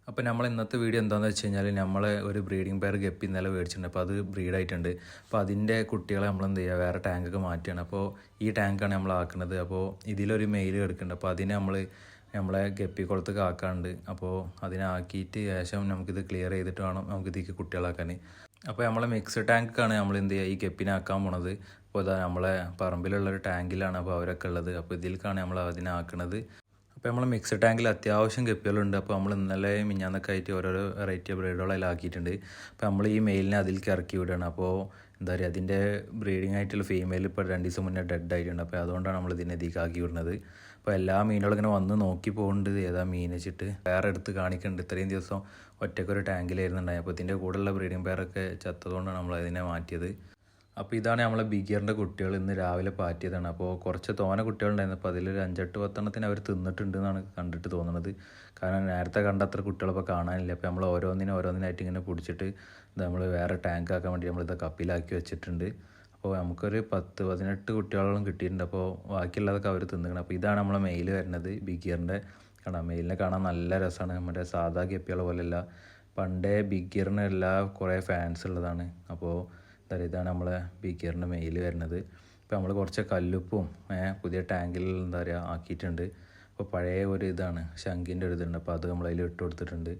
അപ്പോൾ നമ്മൾ ഇന്നത്തെ വീഡിയോ എന്താണെന്ന് വെച്ച് കഴിഞ്ഞാൽ നമ്മൾ ഒരു ബ്രീഡിംഗ് പെയർ ഗപ്പി ഇന്നലെ മേടിച്ചിട്ടുണ്ട്. അപ്പോൾ അത് ബ്രീഡായിട്ടുണ്ട്. അപ്പോൾ അതിൻ്റെ കുട്ടികളെ നമ്മൾ എന്ത് ചെയ്യുക, വേറെ ടാങ്കൊക്കെ മാറ്റുകയാണ്. അപ്പോൾ ഈ ടാങ്കാണ് നമ്മൾ ആക്കുന്നത്. അപ്പോൾ ഇതിലൊരു മെയിൽ കിടക്കുന്നുണ്ട്. അപ്പോൾ അതിനെ നമ്മളെ ഗപ്പി കുളത്തേക്ക് ആക്കാണ്ട്. അപ്പോൾ അതിനാക്കിയിട്ട് ശേഷം നമുക്കിത് ക്ലിയർ ചെയ്തിട്ട് വേണം നമുക്കിതിലേക്ക് കുട്ടികളാക്കാൻ. അപ്പോൾ നമ്മളെ മിക്സ് ടാങ്ക്കാണ് നമ്മൾ എന്ത് ചെയ്യുക, ഈ ഗപ്പിനെ ആക്കാൻ പോണത്. അപ്പോൾ ഇതാ നമ്മളെ പറമ്പിലുള്ളൊരു ടാങ്കിലാണ് അപ്പോൾ അവരൊക്കെ ഉള്ളത്. അപ്പോൾ ഇതിലേക്കാണ് നമ്മൾ അതിനെ ആക്കുന്നത്. അപ്പോൾ നമ്മൾ മിക്സഡ് ടാങ്കിൽ അത്യാവശ്യം ഗപ്പികളുണ്ട്. അപ്പോൾ നമ്മൾ ഇന്നലെ മിഞ്ഞാന്നൊക്കെ ആയിട്ട് ഓരോരോ വെറൈറ്റി ബ്രീഡുകളെല്ലാം. അപ്പോൾ നമ്മൾ ഈ മെയിലിനെ അതിലേക്ക് ഇറക്കി വിടുകയാണ്. അപ്പോൾ എന്താ പറയുക, അതിൻ്റെ ബ്രീഡിംഗ് ആയിട്ടുള്ള ഫീമെയിൽ ഇപ്പോൾ 2 ദിവസം മുന്നേ ഡെഡ് ആയിട്ടുണ്ട്. അപ്പോൾ അതുകൊണ്ടാണ് നമ്മൾ ഇതിനെ ഇതിലേക്ക് ആക്കി വിടുന്നത്. അപ്പോൾ എല്ലാ മീനുകളും ഇങ്ങനെ വന്ന് നോക്കി പോകുന്നുണ്ട്, ഏതാ മീൻ വെച്ചിട്ട് വേറെ എടുത്ത് കാണിക്കുന്നുണ്ട്. ഇത്രയും ദിവസം ഒറ്റയ്ക്കൊരു ടാങ്കിലായിരുന്നുണ്ടായി. അപ്പോൾ ഇതിൻ്റെ കൂടെയുള്ള ബ്രീഡിംഗ് പെയറൊക്കെ ചത്തതുകൊണ്ടാണ് നമ്മൾ അതിനെ മാറ്റിയത്. അപ്പോൾ ഇതാണ് നമ്മളെ ബിഗിയറിൻ്റെ കുട്ടികൾ ഇന്ന് രാവിലെ പാറ്റിയതാണ്. അപ്പോൾ കുറച്ച് തോനെ കുട്ടികളുണ്ടായിരുന്നു. അപ്പോൾ അതിലൊരു 5-8 അവർ തിന്നിട്ടുണ്ട് എന്നാണ് കണ്ടിട്ട് തോന്നുന്നത്. കാരണം നേരത്തെ കണ്ട അത്ര കുട്ടികളപ്പോൾ കാണാനില്ല. അപ്പോൾ നമ്മൾ ഓരോന്നിനായിട്ട് ഇങ്ങനെ പിടിച്ചിട്ട് നമ്മൾ വേറെ ടാങ്ക് ആക്കാൻ വേണ്ടി നമ്മളിത് കപ്പിലാക്കി വെച്ചിട്ടുണ്ട്. അപ്പോൾ നമുക്കൊരു 10-18 കുട്ടികളോളം കിട്ടിയിട്ടുണ്ട്. അപ്പോൾ ബാക്കിയുള്ളതൊക്കെ അവർ തിന്നിക്കണം. അപ്പോൾ ഇതാണ് നമ്മളെ മെയിൽ വരുന്നത്, ബിഗിയറിൻ്റെ. കാണാം, മെയിലിനെ കാണാൻ നല്ല രസമാണ്. നമ്മുടെ സാധാ ഗപ്പികളെ പോലെയല്ല. പണ്ടേ ബിഗിയറിന് കുറേ ഫാൻസ് ഉള്ളതാണ്. അപ്പോൾ ഇതാണ് നമ്മളെ ബിഗിയറിൻ്റെ മെയിൽ വരുന്നത്. ഇപ്പോൾ നമ്മൾ കുറച്ച് കല്ലുപ്പും പുതിയ ടാങ്കിൽ എന്താ പറയുക ആക്കിയിട്ടുണ്ട്. അപ്പോൾ പഴയ ഒരു ഇതാണ്, ശംഖിൻ്റെ ഒരു ഇതുണ്ട്. അപ്പോൾ അത് നമ്മളതിൽ ഇട്ട് കൊടുത്തിട്ടുണ്ട്.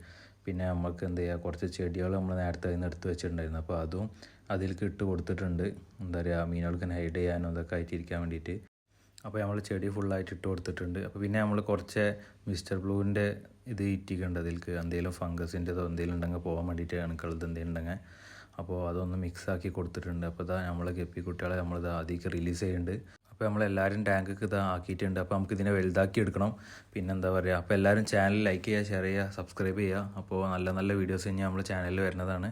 പിന്നെ നമുക്ക് എന്ത് ചെയ്യുക, കുറച്ച് ചെടികൾ നമ്മൾ നേരത്തെ അതിൽ നിന്ന് എടുത്ത് വെച്ചിട്ടുണ്ടായിരുന്നു. അപ്പോൾ അതും അതിലേക്ക് ഇട്ട് കൊടുത്തിട്ടുണ്ട്. എന്താ പറയുക, മീനുകൾക്ക് ഹൈഡ് ചെയ്യാനും അതൊക്കെ ആയിട്ടിരിക്കാൻ വേണ്ടിയിട്ട്. അപ്പോൾ നമ്മൾ ചെടി ഫുള്ളായിട്ട് ഇട്ട് കൊടുത്തിട്ടുണ്ട്. അപ്പോൾ പിന്നെ നമ്മൾ കുറച്ച് മിസ്റ്റർ ബ്ലൂവിൻ്റെ ഇത് ഇറ്റിക്കുന്നുണ്ട്. അതിലേക്ക് എന്തെങ്കിലും ഫംഗസിൻ്റെതോ എന്തെങ്കിലും ഉണ്ടെങ്കിൽ പോകാൻ വേണ്ടിയിട്ട് അണുക്കളത് എന്തെങ്കിലും ഉണ്ടെങ്കിൽ അപ്പോൾ അതൊന്ന് മിക്സാക്കി കൊടുത്തിട്ടുണ്ട്. അപ്പോൾ ഇതാ നമ്മളെ ഗപ്പി കുട്ടികളെ നമ്മളിത് ആദ്യമൊക്കെ റിലീസ് ചെയ്യുന്നുണ്ട്. അപ്പോൾ നമ്മളെല്ലാവരും ടാങ്കൊക്കെ ഇത് ആക്കിയിട്ടുണ്ട്. അപ്പോൾ നമുക്ക് ഇതിനെ വലുതാക്കി എടുക്കണം. പിന്നെ എന്താ പറയുക, അപ്പോൾ എല്ലാവരും ചാനൽ ലൈക്ക് ചെയ്യുക, ഷെയർ ചെയ്യുക, സബ്സ്ക്രൈബ് ചെയ്യുക. അപ്പോൾ നല്ല നല്ല വീഡിയോസ് കഴിഞ്ഞാൽ നമ്മൾ ചാനലിൽ വരുന്നതാണ്.